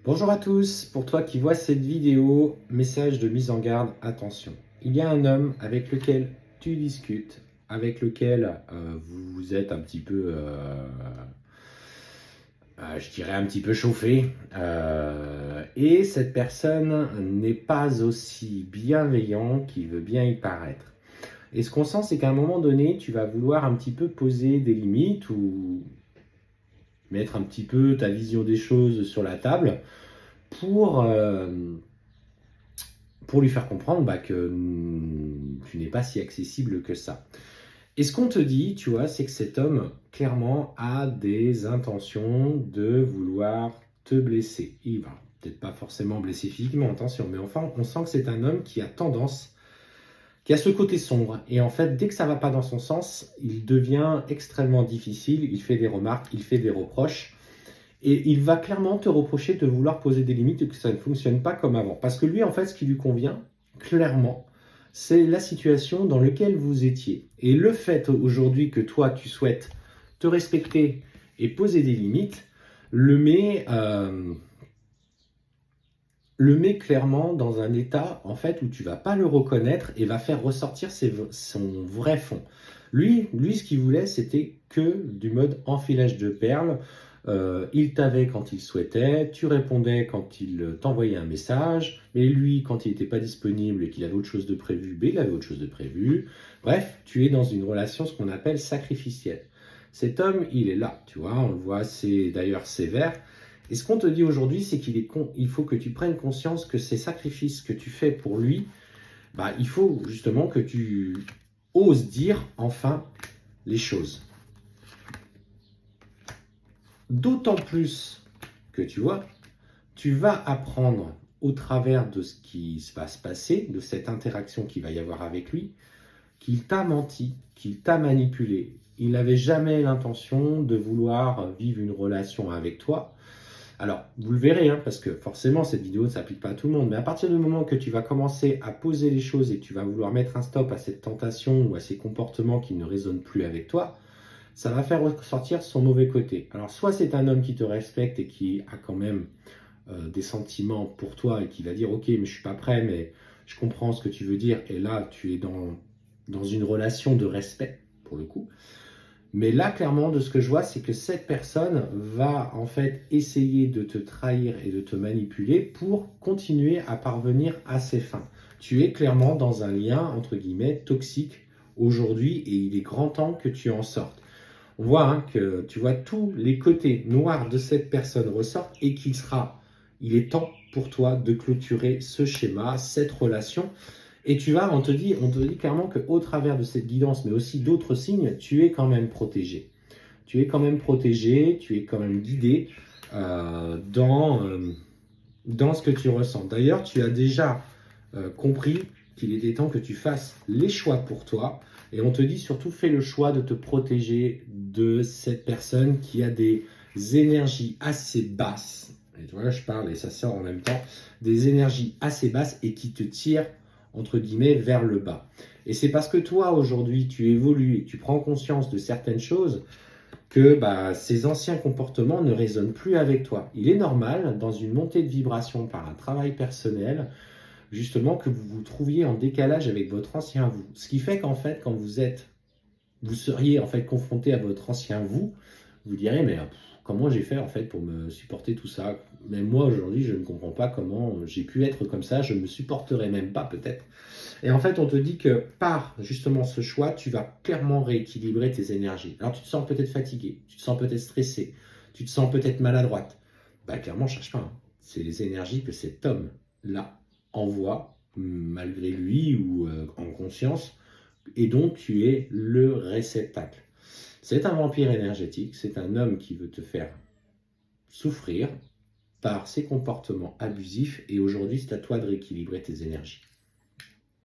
Bonjour à tous, pour toi qui vois cette vidéo, message de mise en garde, attention. Il y a un homme avec lequel tu discutes, avec lequel vous êtes un petit peu, je dirais un petit peu chauffé, et cette personne n'est pas aussi bienveillant qu'il veut bien y paraître. Et ce qu'on sent, c'est qu'à un moment donné, tu vas vouloir un petit peu poser des limites ou mettre un petit peu ta vision des choses sur la table pour, pour lui faire comprendre que tu n'es pas si accessible que ça. Et ce qu'on te dit, tu vois, c'est que cet homme, clairement, a des intentions de vouloir te blesser. Il va peut-être pas forcément blesser physiquement, attention, mais enfin, on sent que c'est un homme qui a tendance, qui a ce côté sombre. Et en fait, dès que ça va pas dans son sens, il devient extrêmement difficile, il fait des remarques, il fait des reproches. Et il va clairement te reprocher de vouloir poser des limites et que ça ne fonctionne pas comme avant. Parce que lui, en fait, ce qui lui convient, clairement, c'est la situation dans laquelle vous étiez. Et le fait aujourd'hui que toi, tu souhaites te respecter et poser des limites, le met clairement dans un état en fait où tu vas pas le reconnaître et va faire ressortir son vrai fond. Lui, ce qu'il voulait, c'était que du mode enfilage de perles. Il t'avait quand il souhaitait, tu répondais quand il t'envoyait un message, mais lui, quand il n'était pas disponible et qu'il avait autre chose de prévu, ben, il avait autre chose de prévu. Bref, tu es dans une relation, ce qu'on appelle sacrificielle. Cet homme, il est là, tu vois, on le voit, c'est d'ailleurs sévère. Et ce qu'on te dit aujourd'hui, c'est il faut que tu prennes conscience que ces sacrifices que tu fais pour lui, il faut justement que tu oses dire enfin les choses. D'autant plus que tu vois, tu vas apprendre au travers de ce qui va se passer, de cette interaction qu'il va y avoir avec lui, qu'il t'a menti, qu'il t'a manipulé. Il n'avait jamais l'intention de vouloir vivre une relation avec toi. Alors, vous le verrez, hein, parce que forcément, cette vidéo ne s'applique pas à tout le monde, mais à partir du moment que tu vas commencer à poser les choses et que tu vas vouloir mettre un stop à cette tentation ou à ces comportements qui ne résonnent plus avec toi, ça va faire ressortir son mauvais côté. Alors, soit c'est un homme qui te respecte et qui a quand même des sentiments pour toi et qui va dire « Ok, mais je suis pas prêt, mais je comprends ce que tu veux dire. » Et là, tu es dans une relation de respect, pour le coup. Mais là, clairement, de ce que je vois, c'est que cette personne va en fait essayer de te trahir et de te manipuler pour continuer à parvenir à ses fins. Tu es clairement dans un lien, entre guillemets, toxique aujourd'hui et il est grand temps que tu en sortes. On voit que tu vois tous les côtés noirs de cette personne ressortent et il est temps pour toi de clôturer ce schéma, cette relation. Et on te dit clairement qu'au travers de cette guidance, mais aussi d'autres signes, tu es quand même protégé. Tu es quand même protégé, tu es quand même guidé dans ce que tu ressens. D'ailleurs, tu as déjà compris qu'il était temps que tu fasses les choix pour toi. Et on te dit surtout, fais le choix de te protéger de cette personne qui a des énergies assez basses. Et tu vois, je parle et ça sort en même temps. Des énergies assez basses et qui te tirent entre guillemets, vers le bas. Et c'est parce que toi, aujourd'hui, tu évolues et tu prends conscience de certaines choses que ces anciens comportements ne résonnent plus avec toi. Il est normal, dans une montée de vibration par un travail personnel, justement, que vous vous trouviez en décalage avec votre ancien vous. Ce qui fait qu'en fait, quand vous seriez en fait confronté à votre ancien vous, vous direz, mais comment j'ai fait en fait pour me supporter tout ça? Même moi aujourd'hui, je ne comprends pas comment j'ai pu être comme ça, je ne me supporterai même pas peut-être. Et en fait, on te dit que par justement ce choix, tu vas clairement rééquilibrer tes énergies. Alors tu te sens peut-être fatigué, tu te sens peut-être stressé, tu te sens peut-être maladroite. Clairement, cherche pas, hein. C'est les énergies que cet homme-là envoie, malgré lui ou en conscience, et donc tu es le réceptacle. C'est un vampire énergétique, c'est un homme qui veut te faire souffrir par ses comportements abusifs et aujourd'hui c'est à toi de rééquilibrer tes énergies.